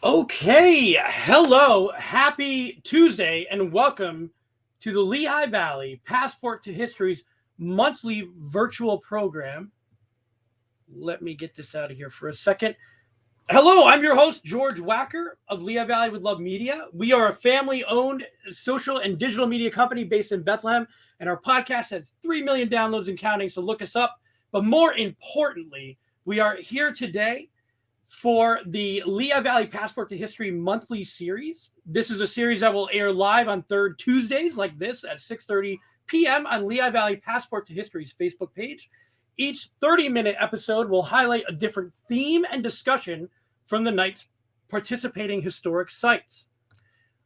Okay, hello, happy Tuesday, and welcome to the Lehigh Valley Passport to History's monthly virtual program. Let me get this out of here for a second. Hello, I'm your host, George Wacker of Lehigh Valley with Love Media. We are a family-owned social and digital media company based in Bethlehem, and our podcast has 3 million downloads and counting, so look us up. But more importantly, we are here today for the Lehigh Valley Passport to History monthly series. This is a series that will air live on third Tuesdays like this at 6:30 p.m. on Lehigh Valley Passport to History's Facebook page. Each 30-minute episode will highlight a different theme and discussion from the night's participating historic sites.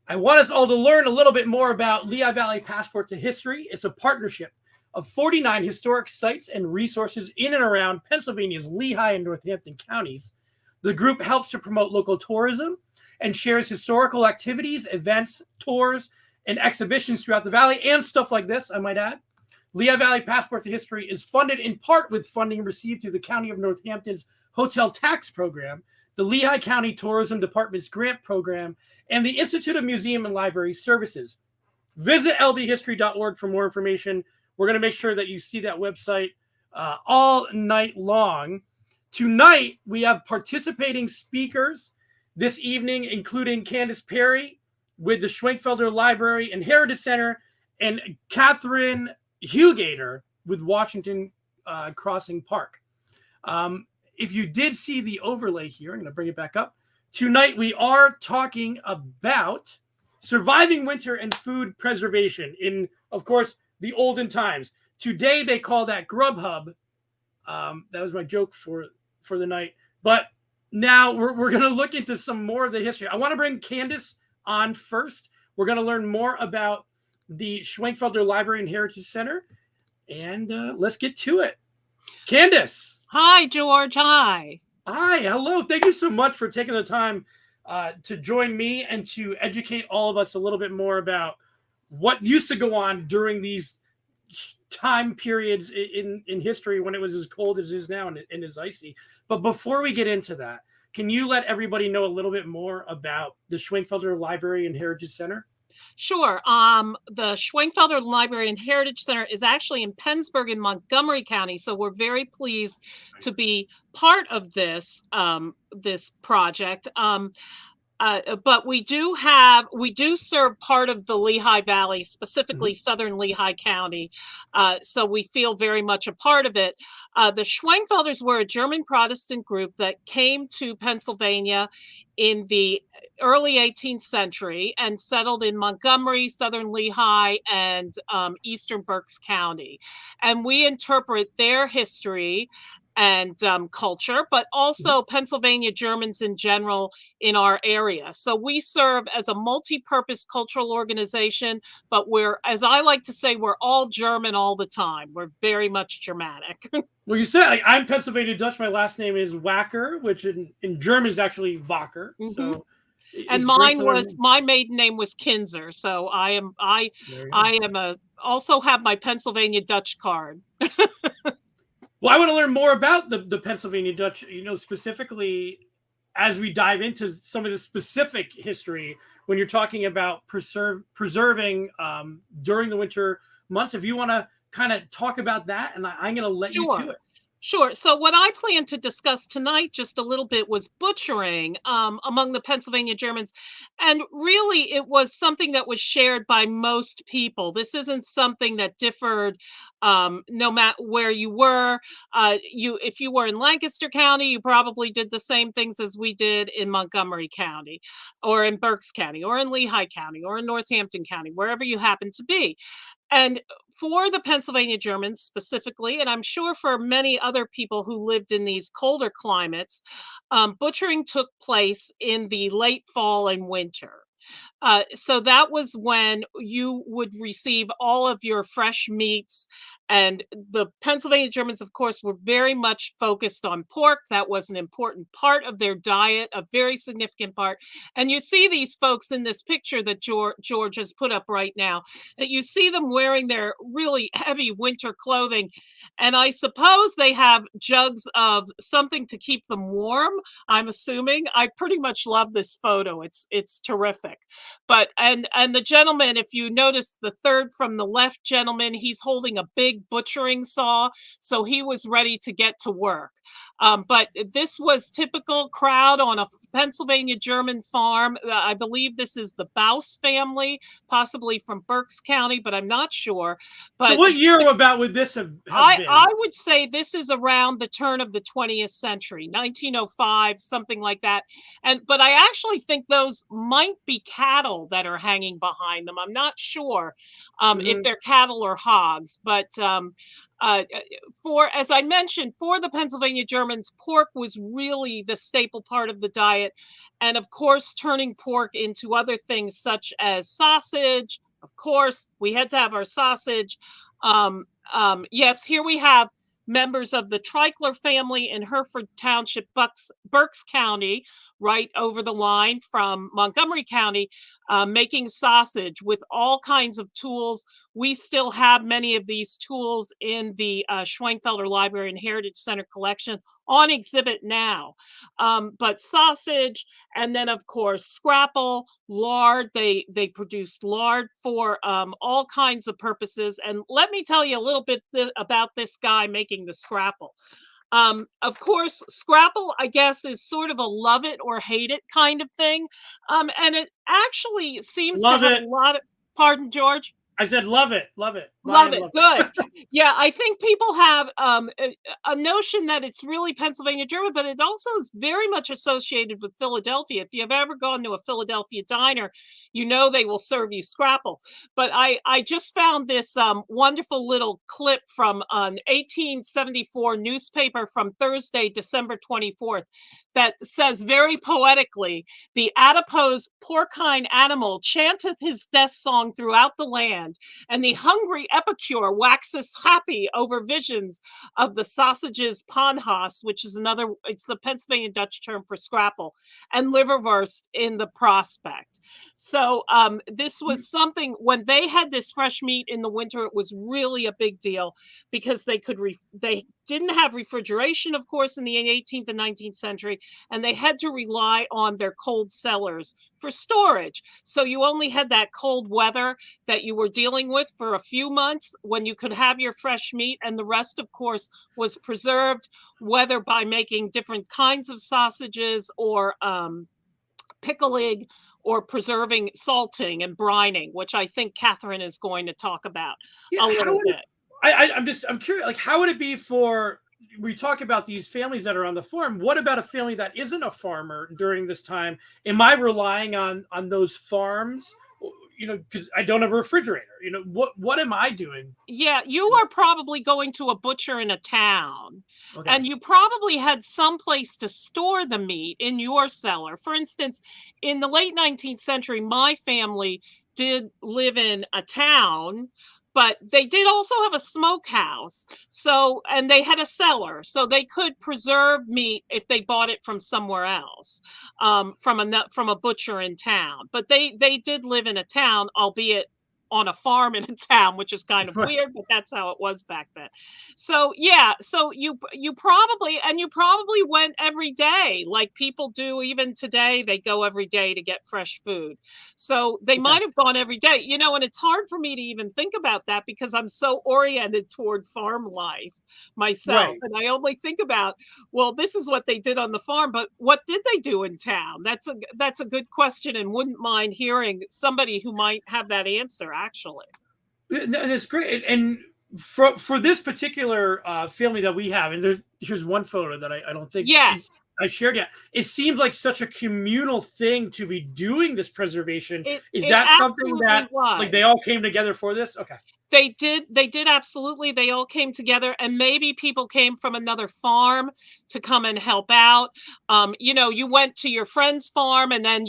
I want us all to learn a little bit more about Lehigh Valley Passport to History. It's a partnership of 49 historic sites and resources in and around Pennsylvania's Lehigh and Northampton counties. The group helps to promote local tourism and shares historical activities, events, tours, and exhibitions throughout the valley, and stuff like this, I might add. Lehigh Valley Passport to History is funded in part with funding received through the County of Northampton's Hotel Tax Program, the Lehigh County Tourism Department's Grant Program, and the Institute of Museum and Library Services. Visit lvhistory.org for more information. We're going to make sure that you see that website all night long. Tonight, we have participating speakers this evening, including Candace Perry with the Schwenkfelder Library and Heritage Center, and Catherine Hugater with Washington Crossing Park. If you did see the overlay here, I'm going to bring it back up. Tonight, we are talking about surviving winter and food preservation in, of course, the olden times. Today, they call that Grubhub. That was my joke for the night. But now we're going to look into some more of the history. I want to bring Candace on first. We're going to learn more about the Schwenkfelder Library and Heritage Center. And let's get to it. Candace. Hi, George. Hi. Hi. Hello. Thank you so much for taking the time to join me and to educate all of us a little bit more about what used to go on during these time periods in history when it was as cold as it is now and as icy. But before we get into that, can you let everybody know a little bit more about the Schwenkfelder Library and Heritage Center? Sure. The Schwenkfelder Library and Heritage Center is actually in Pennsburg in Montgomery County. So we're very pleased to be part of this project. But we do serve part of the Lehigh Valley, specifically southern Lehigh County. So we feel very much a part of it. The Schwenkfelders were a German Protestant group that came to Pennsylvania in the early 18th century and settled in Montgomery, southern Lehigh, and eastern Berks County. And we interpret their history and culture, but also Pennsylvania Germans in general in our area. So we serve as a multi-purpose cultural organization, but we're, as I like to say, we're all German all the time. We're very much Germanic. Well, you said I'm Pennsylvania Dutch. My last name is Wacker, which in German is actually Wacker. So, and my maiden name was Kinzer. So I also have my Pennsylvania Dutch card. Well, I want to learn more about the Pennsylvania Dutch, specifically as we dive into some of the specific history when you're talking about preserving during the winter months. If you want to kind of talk about that, and I'm going to let you to it. Sure. So what I plan to discuss tonight just a little bit was butchering among the Pennsylvania Germans. And really, it was something that was shared by most people. This isn't something that differed no matter where you were. If you were in Lancaster County, you probably did the same things as we did in Montgomery County or in Berks County or in Lehigh County or in Northampton County, wherever you happen to be. And for the Pennsylvania Germans specifically, and I'm sure for many other people who lived in these colder climates, butchering took place in the late fall and winter. So that was when you would receive all of your fresh meats And the Pennsylvania Germans, of course, were very much focused on pork. That was an important part of their diet, a very significant part. And you see these folks in this picture that George has put up right now, that you see them wearing their really heavy winter clothing. And I suppose they have jugs of something to keep them warm, I'm assuming. I pretty much love this photo. It's terrific. But and the gentleman, if you notice the third from the left gentleman, he's holding a big butchering saw, so he was ready to get to work. But this was typical crowd on a Pennsylvania German farm. I believe this is the Baus family, possibly from Berks County, but I'm not sure. But so what year about would this have been? I would say this is around the turn of the 20th century, 1905, something like that. But I actually think those might be cattle that are hanging behind them. I'm not sure if they're cattle or hogs, but as I mentioned, for the Pennsylvania Germans, pork was really the staple part of the diet. And of course, turning pork into other things such as sausage. Of course, we had to have our sausage. Yes, here we have members of the Treichler family in Hereford Township, Berks County, right over the line from Montgomery County, making sausage with all kinds of tools. We still have many of these tools in the Schwenkfelder Library and Heritage Center collection on exhibit now. But sausage, and then of course scrapple, lard. They produced lard for all kinds of purposes. And let me tell you a little bit about this guy making the scrapple. Of course, scrapple, I guess, is sort of a love it or hate it kind of thing. And it actually seems to have a lot of, pardon, George? I said, love it, love it. Love it. Good. Yeah, I think people have a notion that it's really Pennsylvania German, but it also is very much associated with Philadelphia. If you've ever gone to a Philadelphia diner, you know they will serve you scrapple. But I just found this wonderful little clip from an 1874 newspaper from Thursday, December 24th, that says very poetically, "The adipose porcine animal chanteth his death song throughout the land, and the hungry epicure waxes happy over visions of the sausages panhas," which is it's the Pennsylvania Dutch term for scrapple, "and liverwurst in the prospect." So this was something, when they had this fresh meat in the winter, it was really a big deal because they didn't have refrigeration, of course, in the 18th and 19th century, and they had to rely on their cold cellars for storage. So you only had that cold weather that you were dealing with for a few months when you could have your fresh meat, and the rest, of course, was preserved, whether by making different kinds of sausages or pickling, or preserving, salting and brining, which I think Catherine is going to talk about a little bit. I'm curious, like, how would it be for, we talk about these families that are on the farm. What about a family that isn't a farmer during this time? Am I relying on those farms? You know, because I don't have a refrigerator. You know, what am I doing? Yeah, you are probably going to a butcher in a town, and you probably had some place to store the meat in your cellar. For instance, in the late 19th century, my family did live in a town, but they did also have a smokehouse. So, and they had a cellar, so they could preserve meat if they bought it from somewhere else, from a butcher in town. But they did live in a town, albeit on a farm in a town, which is kind of weird, but that's how it was back then. So yeah, so you probably went every day, like people do even today. They go every day to get fresh food. So they might have gone every day, you know, and it's hard for me to even think about that because I'm so oriented toward farm life myself. And I only think about, well, this is what they did on the farm, but what did they do in town? That's a good question, and wouldn't mind hearing somebody who might have that answer. Actually, that's great. And for this particular family that we have, and here's one photo that I don't think I shared yet. It seems like such a communal thing to be doing this preservation. Is that something that like they all came together for this? Okay. They did absolutely. They all came together, and maybe people came from another farm to come and help out. You went to your friend's farm, and then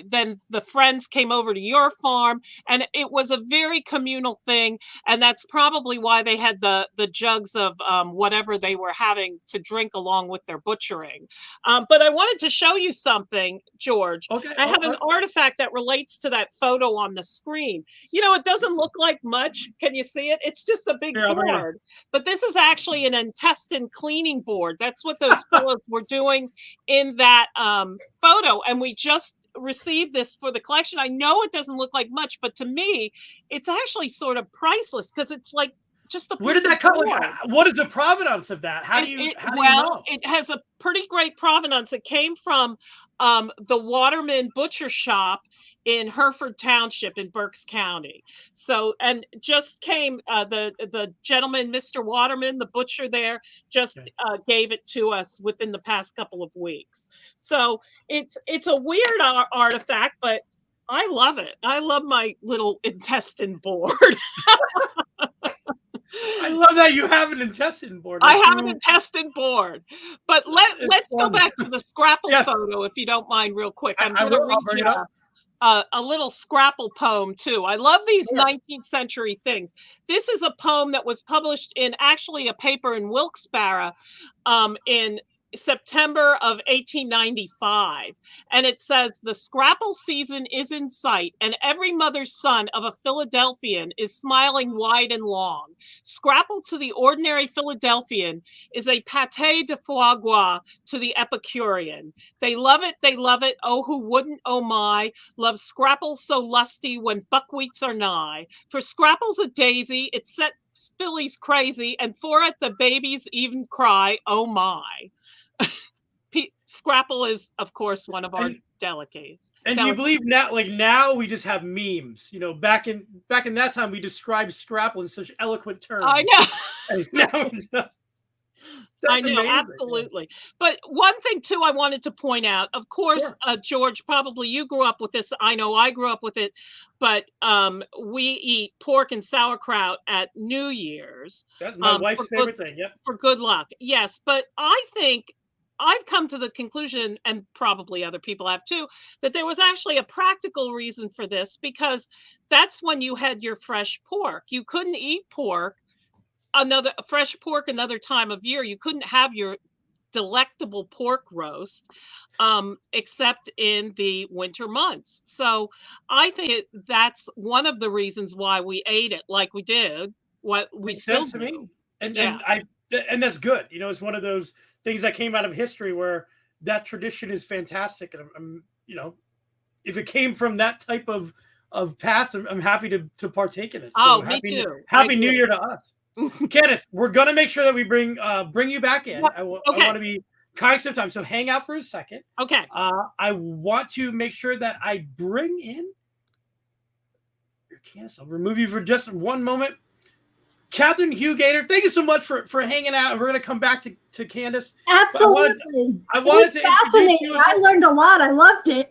then the friends came over to your farm, and it was a very communal thing. And that's probably why they had the jugs of whatever they were having to drink along with their butchering. But I wanted to show you something, George. Okay. I have an artifact that relates to that photo on the screen. It doesn't look like much. Can you see it? It's just a big board. But this is actually an intestine cleaning board. That's what those fellows were doing in that photo. And we just received this for the collection. I know it doesn't look like much, but to me, it's actually sort of priceless because it's like just a piece. Where did that come? What is the provenance of that? How do you know? It has a pretty great provenance. It came from the Waterman Butcher Shop in Hereford Township in Berks County. So, and just came the gentleman, Mr. Waterman, the butcher there, just gave it to us within the past couple of weeks. So it's a weird artifact, but I love it. I love my little intestine board. I love that you have an intestine board. I have an intestine board. But let's go back to the Scrapple photo, if you don't mind, real quick. I'm going to read you a little Scrapple poem, too. I love these 19th century things. This is a poem that was published in actually a paper in Wilkes-Barre in September of 1895. And it says, "The Scrapple season is in sight, and every mother's son of a Philadelphian is smiling wide and long. Scrapple to the ordinary Philadelphian is a pâté de foie gras to the Epicurean. They love it, oh, who wouldn't, oh my, love Scrapple so lusty when buckwheats are nigh. For Scrapple's a daisy, it sets Phillies crazy, and for it the babies even cry, oh my." Scrapple is, of course, one of our delicacies. And you believe now we just have memes. Back in that time, we described Scrapple in such eloquent terms. I know. And now I know, amazing. Absolutely. But one thing, too, I wanted to point out, of course, George, probably you grew up with this. I know I grew up with it. But we eat pork and sauerkraut at New Year's. That's my wife's favorite thing. Yep. For good luck. Yes. But I think I've come to the conclusion, and probably other people have too, that there was actually a practical reason for this, because that's when you had your fresh pork. You couldn't eat fresh pork another time of year. You couldn't have your delectable pork roast except in the winter months. So I think that's one of the reasons why we ate it like we did, what we still do. Me. And that's good. It's one of those things that came out of history where that tradition is fantastic. And I'm if it came from that type of past, I'm happy to partake in it. So me too. Happy New Year to us. Candace, we're going to make sure that we bring you back in. I want to be kind of time. So hang out for a second. Okay. I want to make sure that I bring in Candace. I'll remove you for just one moment. Catherine Hugator, thank you so much for hanging out. And we're going to come back to Candace. Absolutely. I wanted to introduce you. I learned a lot. I loved it.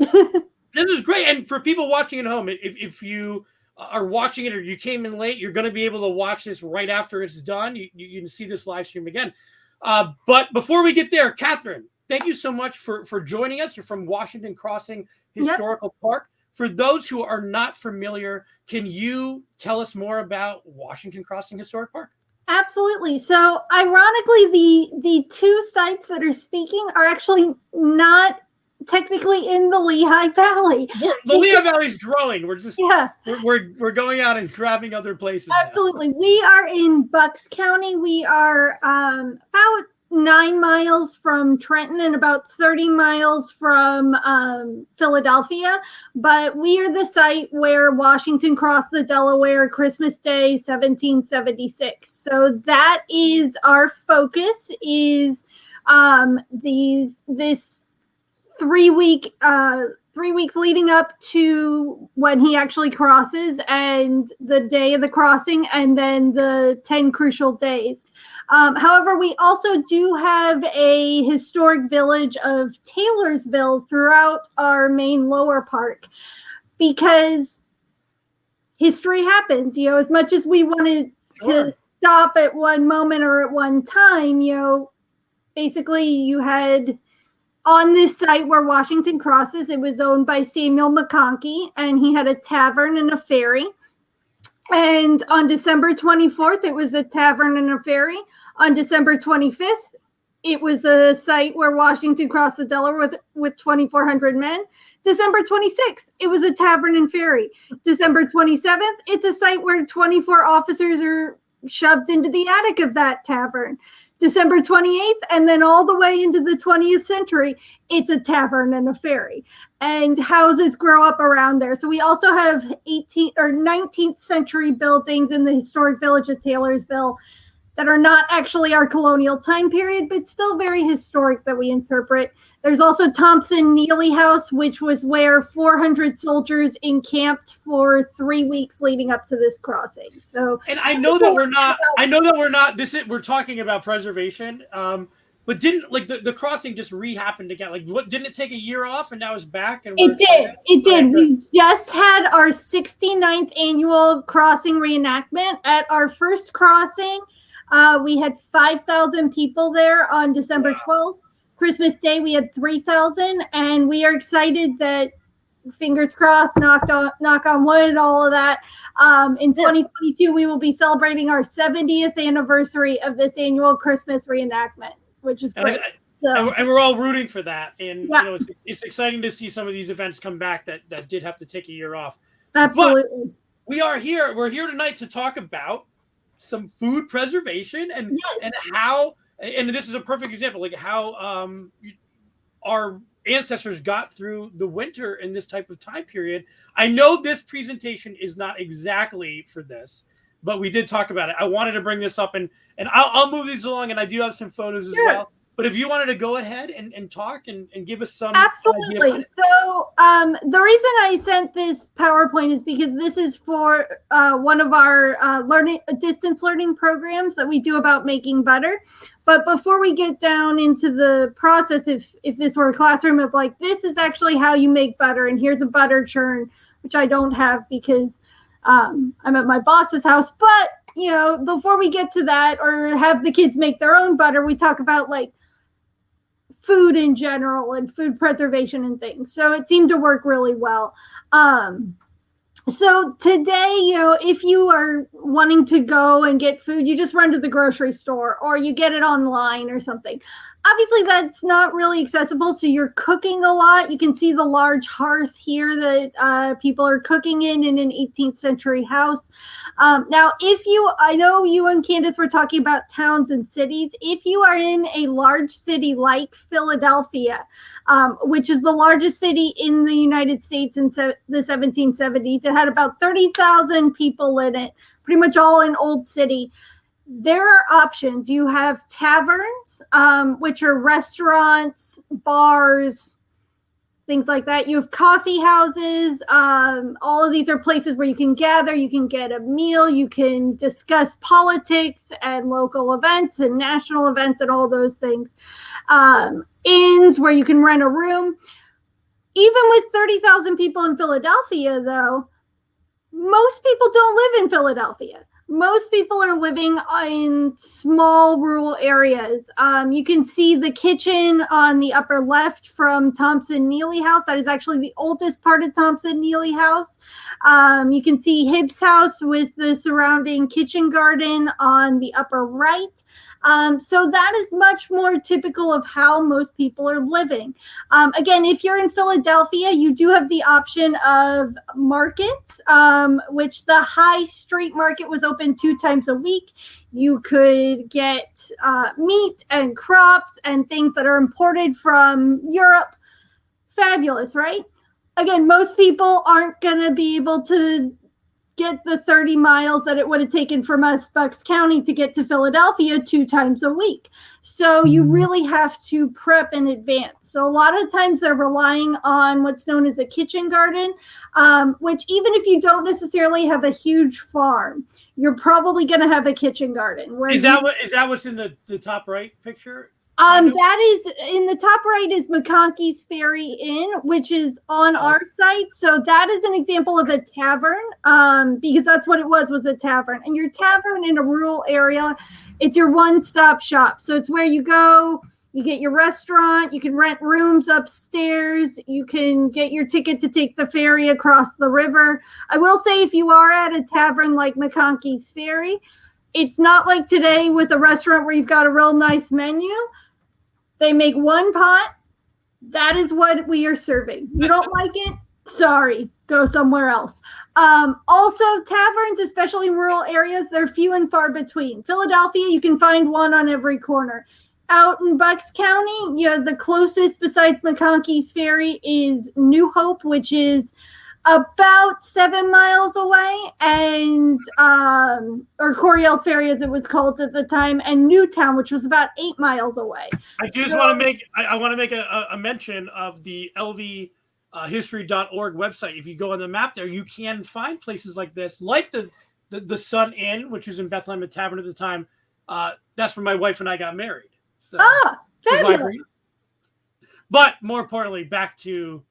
This is great. And for people watching at home, if you are watching it or you came in late, you're going to be able to watch this right after it's done. You can see this live stream again. But before we get there, Catherine, thank you so much for joining us. You're from Washington Crossing Historical Park. For those who are not familiar, can you tell us more about Washington Crossing Historic Park? Absolutely. So ironically, the two sites that are speaking are actually not technically in the Lehigh Valley. The Lehigh Valley is growing. We're just we're going out and grabbing other places. Absolutely. Now. We are in Bucks County. We are about 9 miles from Trenton and about 30 miles from Philadelphia. But we are the site where Washington crossed the Delaware Christmas Day, 1776. So that is our focus, is this 3 weeks leading up to when he actually crosses, and the day of the crossing, and then the 10 crucial days. However, we also do have a historic village of Taylorsville throughout our main lower park, because history happens. As much as we wanted to stop at one moment or at one time, basically you had on this site where Washington crosses, it was owned by Samuel McConkey, and he had a tavern and a ferry. And on December 24th, it was a tavern and a ferry. On December 25th, it was a site where Washington crossed the Delaware with 2,400 men. December 26th, it was a tavern and ferry. December 27th, it's a site where 24 officers are shoved into the attic of that tavern. December 28th, and then all the way into the 20th century, it's a tavern and a ferry. And houses grow up around there. So we also have 18th or 19th century buildings in the historic village of Taylorsville that are not actually our colonial time period, but still very historic that we interpret. There's also Thompson Neely House, which was where 400 soldiers encamped for 3 weeks leading up to this crossing. So, and we're talking about preservation, but didn't the crossing just re-happened again? Like, what, didn't it take a year off and now it's back? And it did. We just had our 69th annual crossing reenactment. At our first crossing, we had 5,000 people there on December 12th. Christmas Day, we had 3,000, and we are excited that, fingers crossed, knock on wood, all of that. In 2022, we will be celebrating our 70th anniversary of this annual Christmas reenactment, which is great. And we're all rooting for that. And it's exciting to see some of these events come back that did have to take a year off. Absolutely. But we're here tonight to talk about some food preservation and how, and this is a perfect example, like how our ancestors got through the winter in this type of time period. I know this presentation is not exactly for this, but we did talk about it. I wanted to bring this up, and I'll move these along, and I do have some photos as well. But if you wanted to go ahead and talk and give us some Absolutely. So the reason I sent this PowerPoint is because this is for one of our distance learning programs that we do about making butter. But before we get down into the process, if this were a classroom of like, this is actually how you make butter, and here's a butter churn, which I don't have because I'm at my boss's house. But, before we get to that or have the kids make their own butter, we talk about like food in general and food preservation and things. So it seemed to work really well. So today, if you are wanting to go and get food, you just run to the grocery store or you get it online or something. Obviously, that's not really accessible. So you're cooking a lot. You can see the large hearth here that people are cooking in an 18th century house. Now, I know you and Candace were talking about towns and cities. If you are in a large city like Philadelphia, which is the largest city in the United States in the 1770s, it had about 30,000 people in it, pretty much all in Old City. There are options. You have taverns, which are restaurants, bars, things like that. You have coffee houses. All of these are places where you can gather, you can get a meal, you can discuss politics and local events and national events and all those things. Inns where you can rent a room. Even with 30,000 people in Philadelphia, though, most people don't live in Philadelphia. Most people are living in small rural areas. You can see the kitchen on the upper left from Thompson Neely House. That is actually the oldest part of Thompson Neely House. You can see Hibbs House with the surrounding kitchen garden on the upper right. So that is much more typical of how most people are living. Again, if you're in Philadelphia, you do have the option of markets, which the High Street Market was open 2 times a week. You could get meat and crops and things that are imported from Europe. Fabulous, right? Again, most people aren't going to be able to get the 30 miles that it would have taken from us, Bucks County, to get to Philadelphia 2 times a week. So you really have to prep in advance. So a lot of times they're relying on what's known as a kitchen garden, which even if you don't necessarily have a huge farm, you're probably going to have a kitchen garden. Is that what's in the top right picture? That is in the top right is McConkey's Ferry Inn, which is on our site. So that is an example of a tavern, because that's what it was a tavern. And your tavern in a rural area, it's your one-stop shop. So it's where you go, you get your restaurant, you can rent rooms upstairs, you can get your ticket to take the ferry across the river. I will say, if you are at a tavern like McConkey's Ferry, it's not like today with a restaurant where you've got a real nice menu. They make one pot. That is what we are serving. You don't like it? Sorry, go somewhere else. Also, taverns, especially in rural areas, they're few and far between. Philadelphia, you can find one on every corner. Out in Bucks County, the closest besides McConkey's Ferry is New Hope, which is about 7 miles away, and or Coryell's Ferry as it was called at the time, and Newtown, which was about 8 miles away. I just want to make a mention of the lvhistory.org website. If you go on the map there, you can find places like this, like the Sun Inn, which was in Bethlehem, a tavern at the time. That's where my wife and I got married. So, fabulous. But more importantly, back to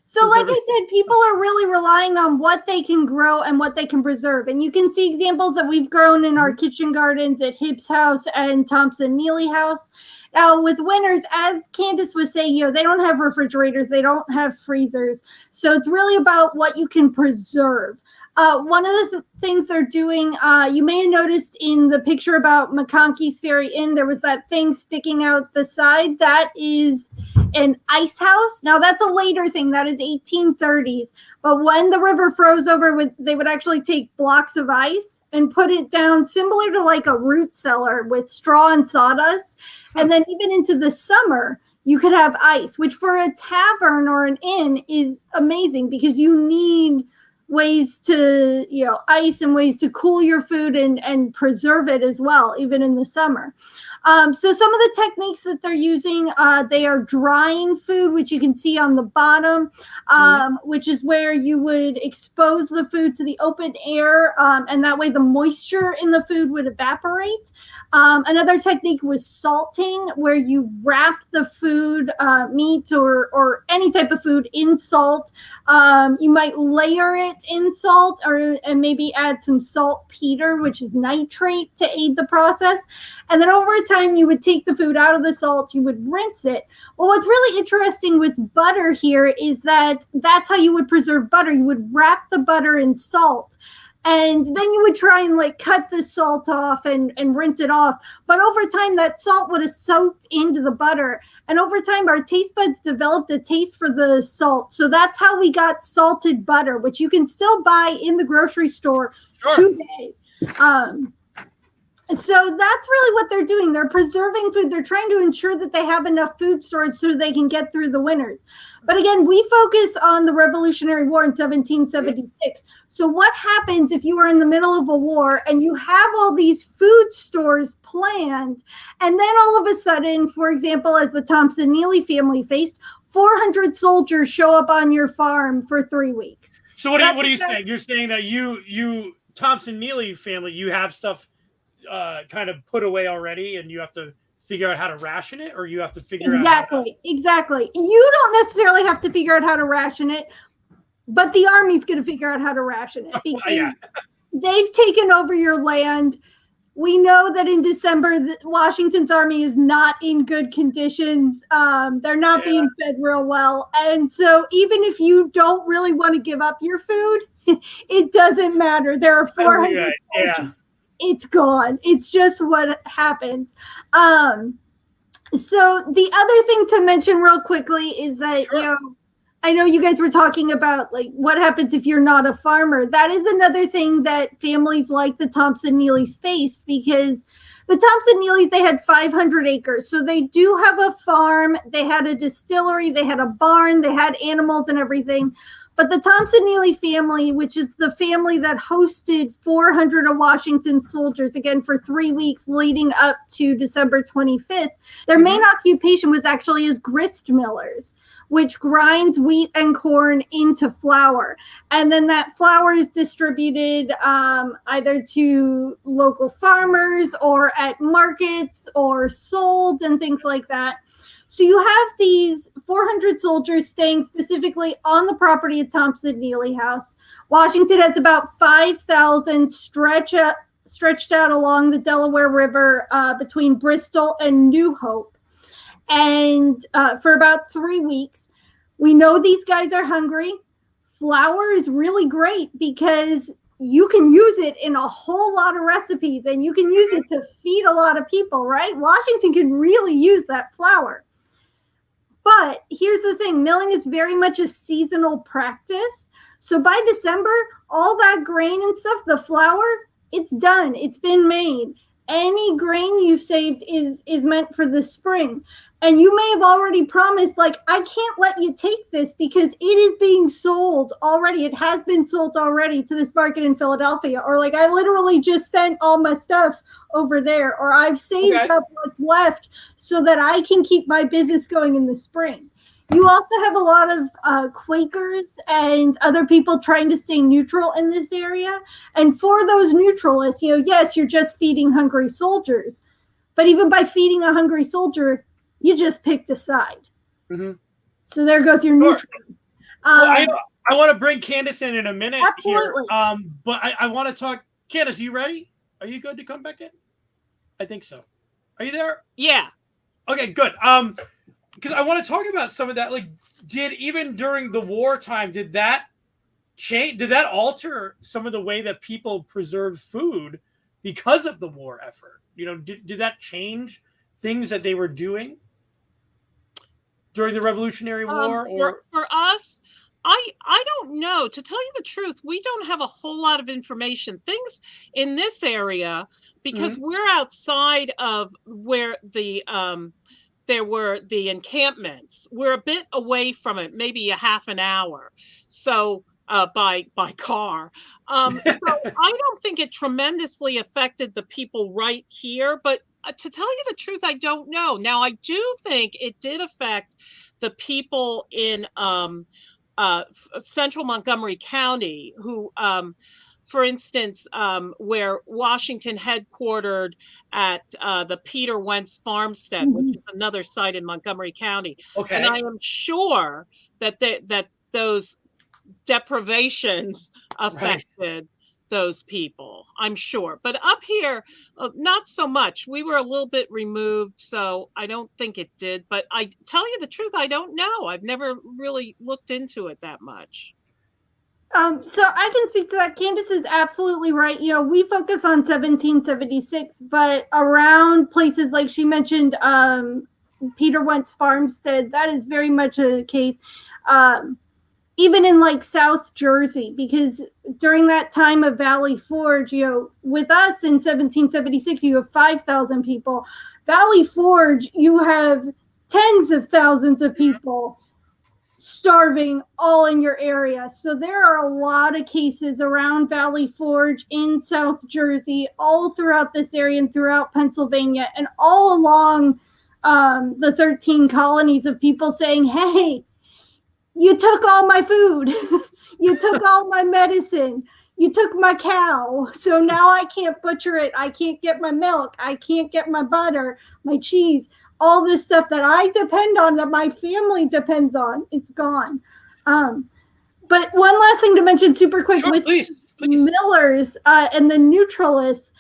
so like I said, people are really relying on what they can grow and what they can preserve. And you can see examples that we've grown in our kitchen gardens at Hibbs House and Thompson Neely House. Now, with winters, as Candace was saying, they don't have refrigerators, they don't have freezers. So it's really about what you can preserve. One of the things they're doing, you may have noticed in the picture about McConkey's Ferry Inn, there was that thing sticking out the side. That is an ice house. Now, that's a later thing. That is 1830s. But when the river froze over, they would actually take blocks of ice and put it down similar to like a root cellar with straw and sawdust. And then even into the summer, you could have ice, which for a tavern or an inn is amazing because you need ways to, ice and ways to cool your food and preserve it as well, even in the summer. So some of the techniques that they're using, they are drying food, which you can see on the bottom, which is where you would expose the food to the open air, and that way the moisture in the food would evaporate. Another technique was salting, where you wrap the food, meat or any type of food in salt. You might layer it in salt and maybe add some saltpeter, which is nitrate, to aid the process. And then over time, you would take the food out of the salt, you would rinse it. Well, what's really interesting with butter here is that's how you would preserve butter. You would wrap the butter in salt, and then you would try and cut the salt off and rinse it off. But over time, that salt would have soaked into the butter. And over time, our taste buds developed a taste for the salt. So that's how we got salted butter, which you can still buy in the grocery store today. So that's really what they're doing. They're preserving food. They're trying to ensure that they have enough food storage so they can get through the winters. But again, we focus on the Revolutionary War in 1776. So what happens if you are in the middle of a war and you have all these food stores planned, and then all of a sudden, for example, as the Thompson Neely family faced, 400 soldiers show up on your farm for 3 weeks. So what are you saying? You're saying that you Thompson Neely family, you have stuff kind of put away already, and you have to figure out how to ration it, or you have to figure exactly. You don't necessarily have to figure out how to ration it, but the Army's going to figure out how to ration it because they've taken over your land. We know that in December, Washington's army is not in good conditions. They're not being fed real well. And so even if you don't really want to give up your food, it doesn't matter. There are 400 soldiers. It's gone. It's just what happens. So the other thing to mention real quickly is that, I know you guys were talking about what happens if you're not a farmer. That is another thing that families like the Thompson Neelys face, because the Thompson Neelys, they had 500 acres. So they do have a farm. They had a distillery. They had a barn. They had animals and everything. But the Thompson-Neely family, which is the family that hosted 400 of Washington's soldiers, again, for 3 weeks leading up to December 25th, their main occupation was actually as grist millers, which grinds wheat and corn into flour. And then that flour is distributed either to local farmers or at markets or sold and things like that. So you have these 400 soldiers staying specifically on the property of Thompson-Neely House. Washington has about 5,000 stretched out along the Delaware River between Bristol and New Hope. And for about 3 weeks, we know these guys are hungry. Flour is really great because you can use it in a whole lot of recipes and you can use it to feed a lot of people, right? Washington can really use that flour. But here's the thing, milling is very much a seasonal practice. So by December, all that grain and stuff, the flour, it's done. It's been made. Any grain you've saved is meant for the spring. And you may have already promised, like, I can't let you take this because it is being sold already. It has been sold already to this market in Philadelphia. Or like, I literally just sent all my stuff over there. Or I've saved up what's left so that I can keep my business going in the spring. You also have a lot of Quakers and other people trying to stay neutral in this area. And for those neutralists, yes, you're just feeding hungry soldiers. But even by feeding a hungry soldier, you just picked a side. So there goes your neutrals. Well, I want to bring Candace in a minute. Absolutely. Here. But I want to talk. Candace, are you ready? Are you good to come back in? I think so. Are you there? Yeah. Okay, good. Because I want to talk about some of that. Like, even during the wartime, did that change? Did that alter some of the way that people preserved food because of the war effort? Did that change things that they were doing during the Revolutionary War? Or for us, I don't know. To tell you the truth, we don't have a whole lot of information. Things in this area, because we're outside of where there were the encampments. We're a bit away from it, maybe a half an hour. So by car. So I don't think it tremendously affected the people right here, but to tell you the truth, I don't know. Now, I do think it did affect the people in central Montgomery County who, for instance, where Washington headquartered at the Peter Wentz Farmstead, which is another site in Montgomery County. Okay. And I am sure that that those deprivations affected those people. I'm sure. But up here, not so much. We were a little bit removed, so I don't think it did. But I tell you the truth, I don't know. I've never really looked into it that much. So I can speak to that. Candace is absolutely right. We focus on 1776, but around places like she mentioned, Peter Wentz Farmstead, that is very much a case. Even in like South Jersey, because during that time of Valley Forge, with us in 1776, you have 5,000 people. Valley Forge, you have tens of thousands of people starving all in your area. So there are a lot of cases around Valley Forge in South Jersey, all throughout this area and throughout Pennsylvania, and all along the 13 colonies of people saying, hey, you took all my food. You took all my medicine. You took my cow. So now I can't butcher it. I can't get my milk. I can't get my butter, my cheese, all this stuff that I depend on, that my family depends on. It's gone. But one last thing to mention super quick with please. millers and the neutralists.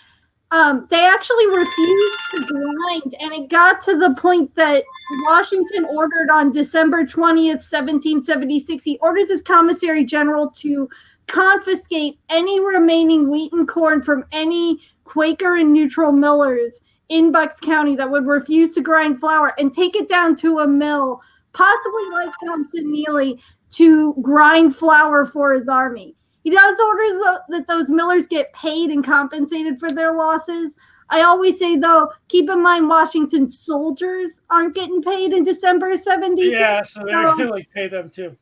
They actually refused to grind, and it got to the point that Washington ordered on December 20th, 1776, he orders his commissary general to confiscate any remaining wheat and corn from any Quaker and neutral millers in Bucks County that would refuse to grind flour and take it down to a mill, possibly like Thompson-Neely, to grind flour for his army. He does orders that those millers get paid and compensated for their losses. I always say, though, keep in mind Washington's soldiers aren't getting paid in December of 76. Yeah, so they're going to pay them too.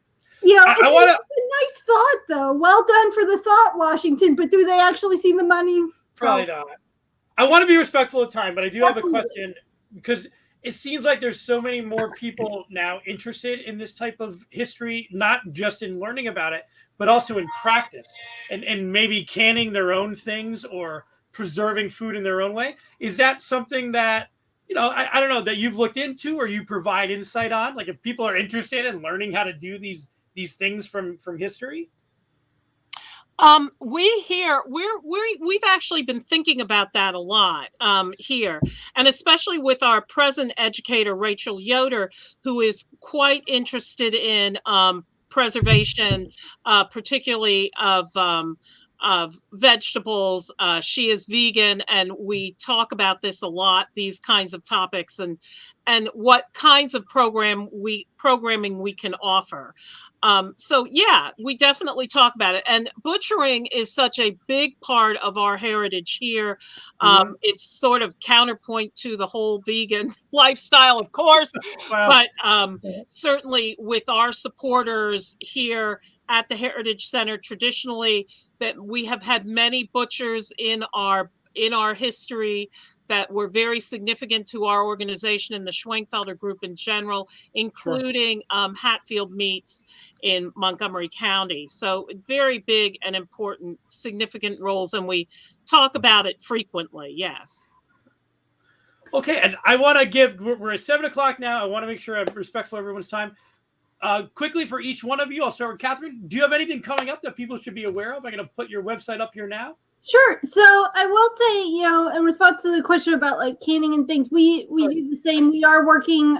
You know, I want to. it's a nice thought, though. Well done for the thought, Washington. But do they actually see the money? Probably not. I want to be respectful of time, but I do have a Absolutely. question because it seems like there's so many more people now interested in this type of history, not just in learning about it, but also in practice and maybe canning their own things or preserving food in their own way. Is that something that, I don't know, that you've looked into or you provide insight on? Like if people are interested in learning how to do these things from history? We've actually been thinking about that a lot here, and especially with our present educator Rachel Yoder, who is quite interested in preservation, particularly of vegetables. She is vegan, and we talk about this a lot. These kinds of topics and what kinds of programming we can offer. So yeah, we definitely talk about it. And butchering is such a big part of our heritage here. It's sort of counterpoint to the whole vegan lifestyle, of course, Wow. but certainly with our supporters here at the Heritage Center, traditionally, that we have had many butchers in our history that were very significant to our organization and the Schwenkfelder group in general, including Hatfield Meats in Montgomery County. So very big and important, significant roles, and we talk about it frequently. Yes. Okay, and I want to give, we're at 7 o'clock now. I want to make sure I'm respectful of everyone's time. Quickly for each one of you, I'll start with Catherine. Do you have anything coming up that people should be aware of? I'm going to put your website up here now. Sure. So I will say, in response to the question about like canning and things, we do the same. We are working.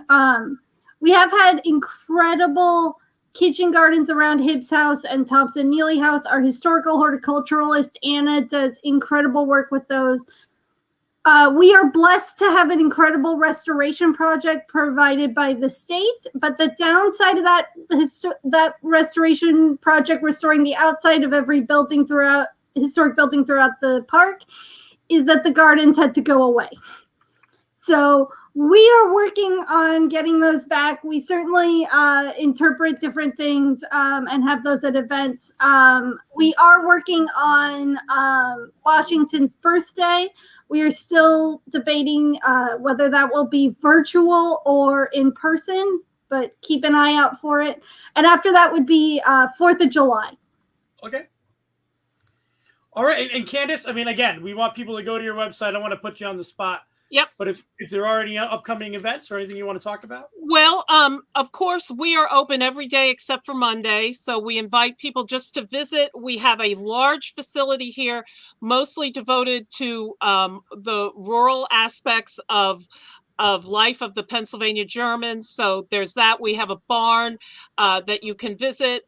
We have had incredible kitchen gardens around Hibbs House and Thompson Neely House. Our historical horticulturalist Anna does incredible work with those. We are blessed to have an incredible restoration project provided by the state, but the downside of that restoration project, restoring the outside of every historic building throughout the park, is that the gardens had to go away. So we are working on getting those back. We certainly interpret different things and have those at events. We are working on Washington's birthday. We are still debating whether that will be virtual or in person, but keep an eye out for it. And after that would be 4th of July. Okay. All right. And Candace, I mean, again, we want people to go to your website. I don't want to put you on the spot. Yep. But if there are any upcoming events or anything you want to talk about? Well, of course, we are open every day except for Monday. So we invite people just to visit. We have a large facility here, mostly devoted to the rural aspects of life of the Pennsylvania Germans. So there's that. We have a barn that you can visit,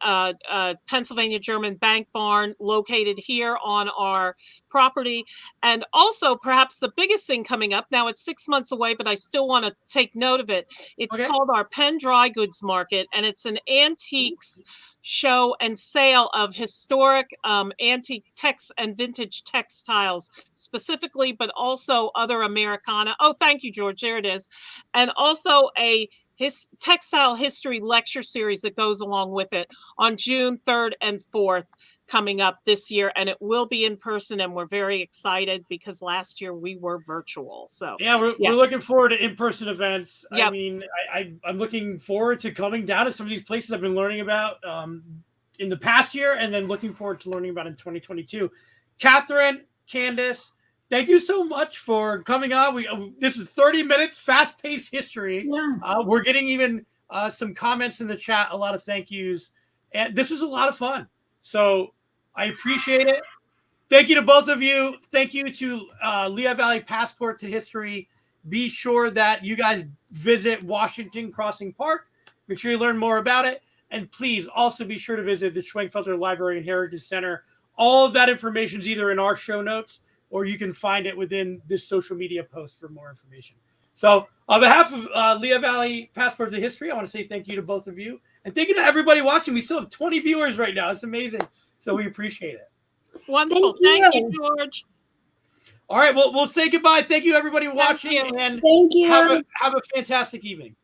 Pennsylvania German Bank barn located here on our property. And also perhaps the biggest thing coming up, now it's 6 months away, but I still want to take note of it. It's called our Penn Dry Goods Market, and it's an antiques show and sale of historic antique and vintage textiles specifically, but also other Americana. Oh, thank you, George. There it is. And also his textile history lecture series that goes along with it on June 3rd and 4th coming up this year, and it will be in person, and we're very excited because last year we were virtual. So yeah, we're looking forward to in-person events. Yep. I mean, I'm looking forward to coming down to some of these places I've been learning about in the past year, and then looking forward to learning about in 2022. Catherine, Candace, thank you so much for coming on. This is 30 minutes, fast-paced history. Yeah. We're getting even some comments in the chat, a lot of thank yous, and this was a lot of fun. So I appreciate it. Thank you to both of you. Thank you to Lehigh Valley Passport to History. Be sure that you guys visit Washington Crossing Park. Make sure you learn more about it. And please also be sure to visit the Schwenkfelder Library and Heritage Center. All of that information is either in our show notes or you can find it within this social media post for more information. So on behalf of Lehigh Valley Passport to History, I want to say thank you to both of you. And thank you to everybody watching. We still have 20 viewers right now. It's amazing. So we appreciate it. Wonderful. Thank you, George. All right. Well, we'll say goodbye. Thank you, everybody watching. And thank you. Have a fantastic evening.